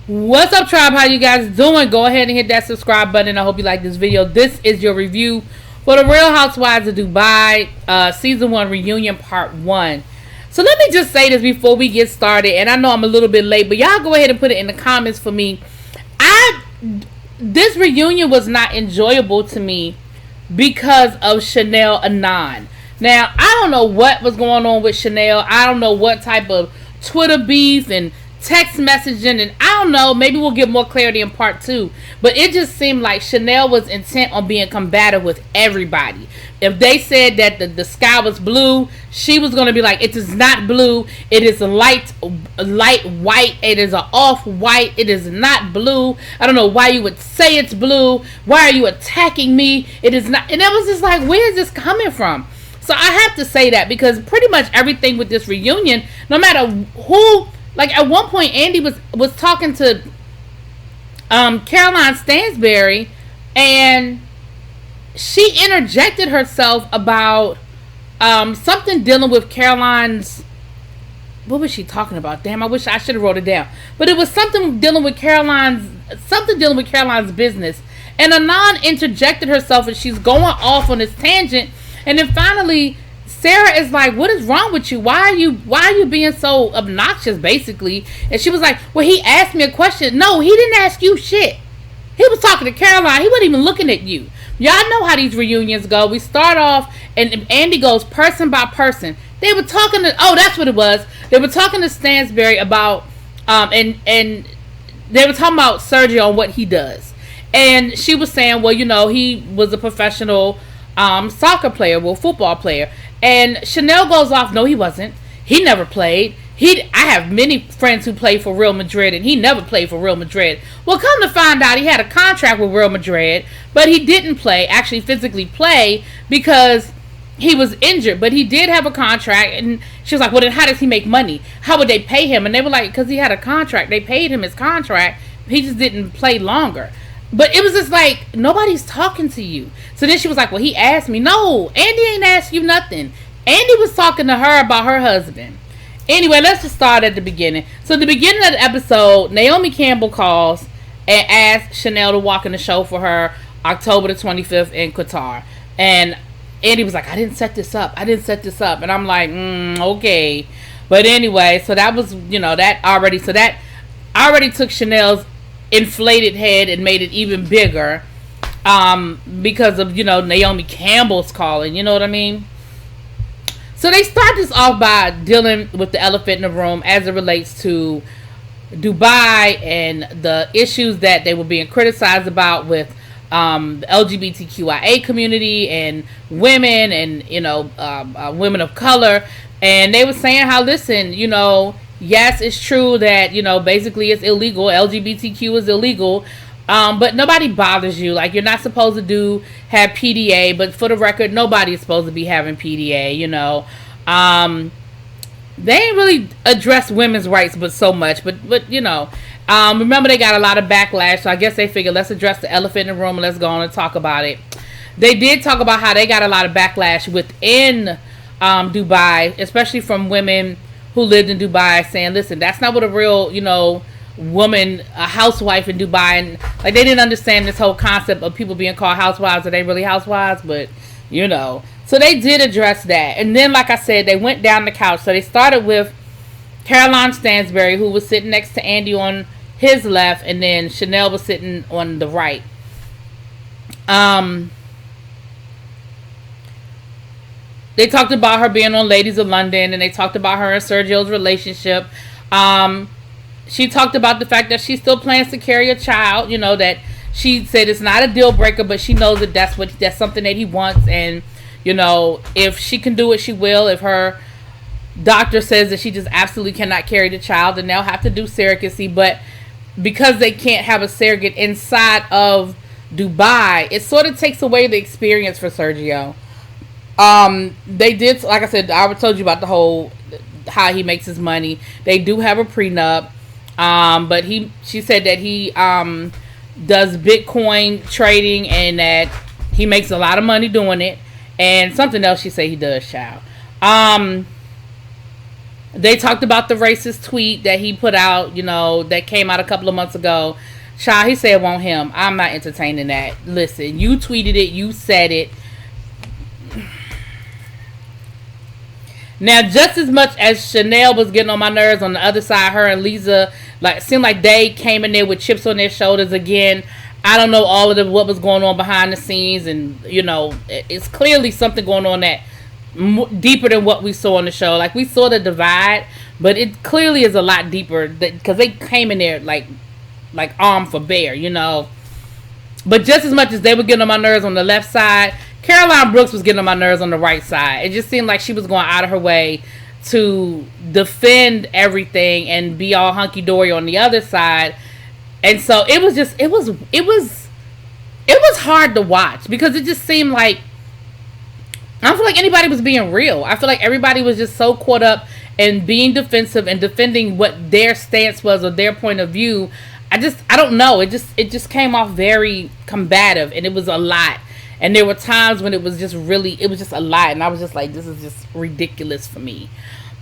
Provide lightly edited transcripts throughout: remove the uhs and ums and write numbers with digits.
What's up, tribe? How you guys doing? Go ahead and hit that subscribe button. I hope you like this video. This is your review for the Real Housewives of Dubai Season 1 Reunion Part 1. So let me just say this before we get started. And I know I'm a little bit late, but y'all go ahead and put it in the comments for me. This reunion was not enjoyable to me because of Chanel Anon. Now, I don't know what was going on with Chanel. I don't know what type of Twitter beef and text messaging, and I don't know, maybe we'll get more clarity in part 2, but it just seemed like Chanel was intent on being combative with everybody. If they said that the sky was blue, she was going to be like, it is not blue, it is a light white, it is an off white, it is not blue. I don't know why you would say it's blue, why are you attacking me, it is not. And it was just like, where is this coming from? So I have to say that, because pretty much everything with this reunion, no matter who, like at one point Andy was talking to Caroline Stansberry, and she interjected herself about something dealing with Caroline's, what was she talking about? Damn, I wish I should have wrote it down. But it was something dealing with Caroline's business. And Anon interjected herself, and she's going off on this tangent. And then finally Sarah is like, what is wrong with you? Why are you being so obnoxious, basically? And she was like, well, he asked me a question. No, he didn't ask you shit. He was talking to Caroline. He wasn't even looking at you. Y'all know how these reunions go. We start off, and Andy goes person by person. They were talking to, oh, that's what it was. They were talking to Stansberry about, and they were talking about Sergio and what he does. And she was saying, well, you know, he was a professional soccer player, well, football player. And Chanel goes off, no, he wasn't. He never played. I have many friends who play for Real Madrid, and he never played for Real Madrid. Well, come to find out, he had a contract with Real Madrid, but he didn't actually physically play, because he was injured. But he did have a contract, and she was like, well, then how does he make money? How would they pay him? And they were like, because he had a contract. They paid him his contract. He just didn't play longer. But it was just like, nobody's talking to you. So then she was like, well, he asked me. No, Andy ain't asked you nothing. Andy was talking to her about her husband. Anyway, let's just start at the beginning. So at the beginning of the episode, Naomi Campbell calls and asks Chanel to walk in the show for her October the 25th in Qatar. And Andy was like, I didn't set this up. And I'm like, okay. But anyway, so that was, you know, that already took Chanel's inflated head and made it even bigger, because of, you know, Naomi Campbell's calling, you know what I mean? So they start this off by dealing with the elephant in the room as it relates to Dubai and the issues that they were being criticized about with the LGBTQIA community and women and, you know, women of color. And they were saying how, listen, you know, yes, it's true that, you know, basically it's illegal. LGBTQ is illegal. But nobody bothers you. Like, you're not supposed to have PDA, but for the record, nobody is supposed to be having PDA, you know. They ain't really addressed women's rights but so much. But you know, remember, they got a lot of backlash, so I guess they figured, let's address the elephant in the room and let's go on and talk about it. They did talk about how they got a lot of backlash within Dubai, especially from women who lived in Dubai, saying, listen, that's not what a real, you know, woman, a housewife in Dubai, and like, they didn't understand this whole concept of people being called housewives. Are they really housewives? But, you know, so they did address that. And then, like I said, they went down the couch. So they started with Caroline Stansberry, who was sitting next to Andy on his left, and then Chanel was sitting on the right. They talked about her being on Ladies of London, and they talked about her and Sergio's relationship. She talked about the fact that she still plans to carry a child. You know, that she said it's not a deal breaker, but she knows that that's something that he wants. And, you know, if she can do it, she will. If her doctor says that she just absolutely cannot carry the child, then they'll have to do surrogacy. But because they can't have a surrogate inside of Dubai, it sort of takes away the experience for Sergio. They did, like I said, I told you about the whole, how he makes his money. They do have a prenup. But she said that he does Bitcoin trading and that he makes a lot of money doing it. And something else she said he does, child. They talked about the racist tweet that he put out, that came out a couple of months ago. Child, he said, "Won't him." I'm not entertaining that. Listen, you tweeted it, you said it. Now, just as much as Chanel was getting on my nerves, on the other side, her and Lisa, seemed like they came in there with chips on their shoulders again. I don't know all of what was going on behind the scenes, and it's clearly something going on that deeper than what we saw on the show. Like, we saw the divide, but it clearly is a lot deeper because they came in there like armed for bear, But just as much as they were getting on my nerves on the left side, Caroline Brooks was getting on my nerves on the right side. It just seemed like she was going out of her way to defend everything and be all hunky-dory on the other side. And so it was hard to watch because it just seemed like, I don't feel like anybody was being real. I feel like everybody was just so caught up in being defensive and defending what their stance was or their point of view. I don't know. It just came off very combative, and it was a lot. And there were times when it was just a lot, and I was just like, this is just ridiculous for me.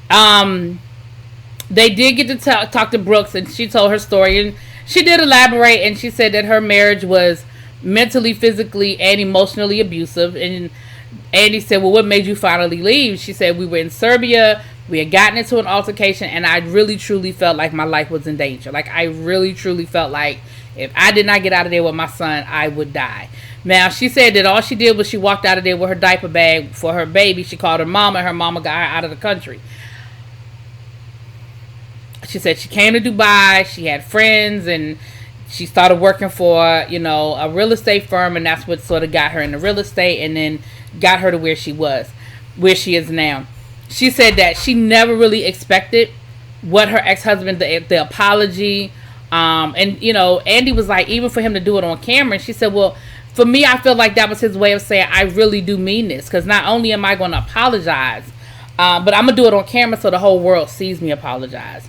They did get to talk to Brooks, and she told her story, and she did elaborate, and she said that her marriage was mentally, physically, and emotionally abusive. And Andy said, well, what made you finally leave? She said, we were in Serbia, we had gotten into an altercation, and I really, truly felt like my life was in danger. Like, I really, truly felt like if I did not get out of there with my son, I would die. Now, she said that all she did was she walked out of there with her diaper bag for her baby. She called her mama, and her mama got her out of the country. She said she came to Dubai, she had friends, and she started working for, a real estate firm, and that's what sort of got her into real estate and then got her to where she is now. She said that she never really expected what her ex-husband, the apology, and, Andy was like, even for him to do it on camera, and she said, well, for me, I feel like that was his way of saying, I really do mean this, because not only am I going to apologize, but I'm going to do it on camera so the whole world sees me apologize.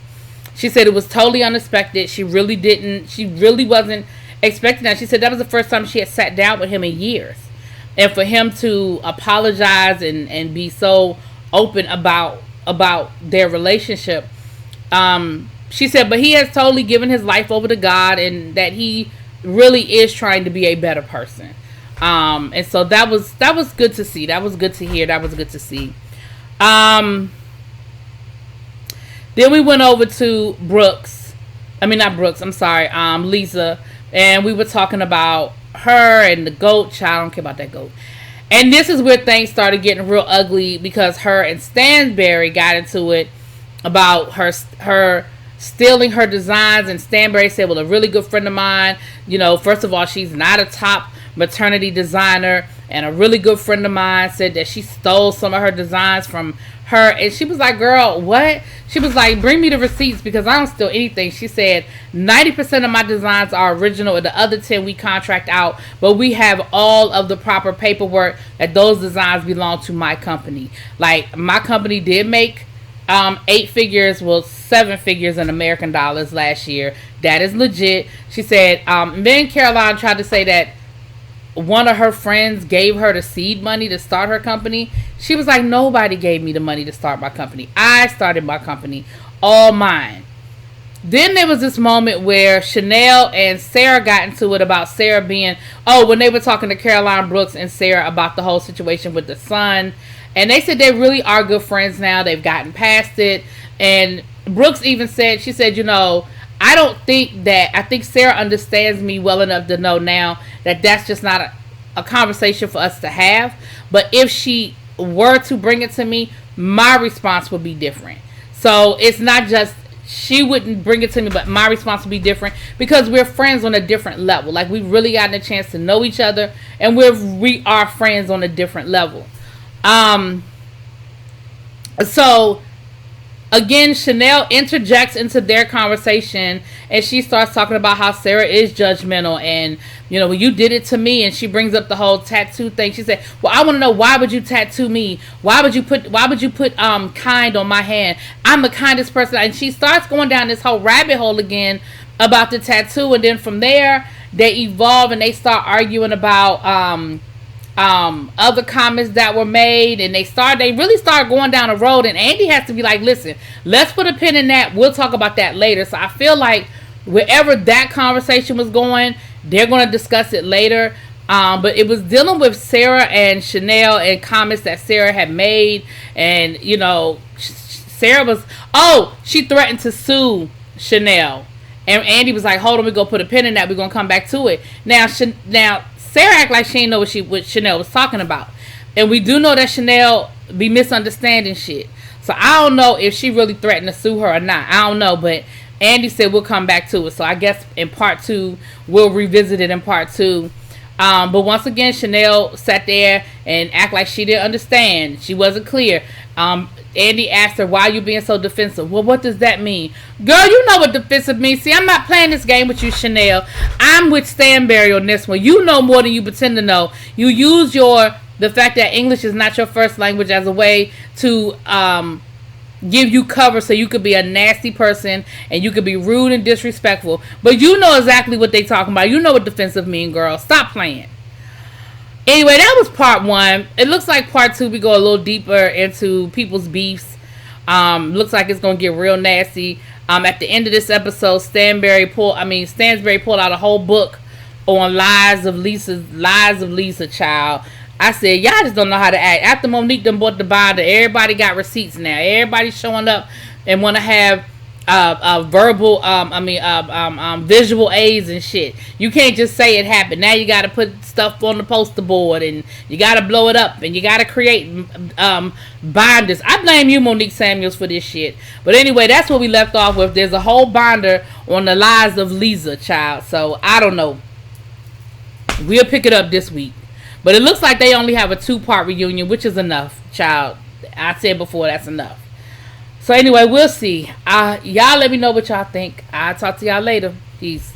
She said it was totally unexpected. She really wasn't expecting that. She said that was the first time she had sat down with him in years. And for him to apologize and be so open about their relationship, she said, but he has totally given his life over to God, and that he really is trying to be a better person. And so that was good to see. That was good to hear. That was good to see. Then we went over to Lisa, and we were talking about her and the goat. Child, I don't care about that goat. And this is where things started getting real ugly, because her and Stanberry got into it about her stealing her designs. And Stanberry said, well, a really good friend of mine, first of all, she's not a top maternity designer, and a really good friend of mine said that she stole some of her designs from her. And she was like, girl, what? She was like, bring me the receipts, because I don't steal anything. She said 90% of my designs are original, and the other 10 we contract out, but we have all of the proper paperwork that those designs belong to my company. Like, my company did make 8 figures, well, 7 figures in American dollars last year. That is legit. She said, then Caroline tried to say that one of her friends gave her the seed money to start her company. She was like, nobody gave me the money to start my company. I started my company, all mine. Then there was this moment where Chanel and Sarah got into it about Sarah being, when they were talking to Caroline Brooks and Sarah about the whole situation with the son. And they said they really are good friends now. They've gotten past it. And Brooks even said, she said, I think Sarah understands me well enough to know now that that's just not a conversation for us to have. But if she were to bring it to me, my response would be different. So it's not just she wouldn't bring it to me, but my response would be different, because we're friends on a different level. Like, we've really gotten a chance to know each other, and we are friends on a different level. So again, Chanel interjects into their conversation, and she starts talking about how Sarah is judgmental, and when you did it to me, and she brings up the whole tattoo thing. She said, well, I want to know, why would you tattoo me? Why would you put kind on my hand? I'm the kindest person. And she starts going down this whole rabbit hole again about the tattoo, and then from there they evolve and they start arguing about other comments that were made, and they really started going down the road, and Andy has to be like, listen, let's put a pin in that, we'll talk about that later. So I feel like wherever that conversation was going, they're going to discuss it later. But it was dealing with Sarah and Chanel and comments that Sarah had made, and Sarah was, she threatened to sue Chanel, and Andy was like, hold on, we go put a pin in that, we're gonna come back to it. Now Sarah act like she didn't know what Chanel was talking about. And we do know that Chanel be misunderstanding shit. So I don't know if she really threatened to sue her or not. I don't know. But Andy said we'll come back to it. So I guess in part 2, we'll revisit it in part 2. But once again, Chanel sat there and act like she didn't understand. She wasn't clear. Andy asked her, why are you being so defensive? Well, what does that mean? Girl, you know what defensive means. See, I'm not playing this game with you, Chanel. I'm with Stanberry on this one. You know more than you pretend to know. You use the fact that English is not your first language as a way to give you cover so you could be a nasty person and you could be rude and disrespectful. But you know exactly what they talking about. You know what defensive mean, girl. Stop playing. Anyway, that was part 1. It looks like part 2 we go a little deeper into people's beefs. Looks like it's gonna get real nasty. At the end of this episode, Stansberry pulled out a whole book on lies of Lisa, child. I said, y'all just don't know how to act. After Monique done bought the binder, everybody got receipts now. Everybody's showing up and want to have visual aids and shit. You can't just say it happened. Now you got to put stuff on the poster board, and you got to blow it up, and you got to create binders. I blame you, Monique Samuels, for this shit. But anyway, that's what we left off with. There's a whole binder on the lies of Lisa, child. So I don't know. We'll pick it up this week. But it looks like they only have a 2-part reunion, which is enough, child. I said before, that's enough. So anyway, we'll see. Y'all let me know what y'all think. I'll talk to y'all later. Peace.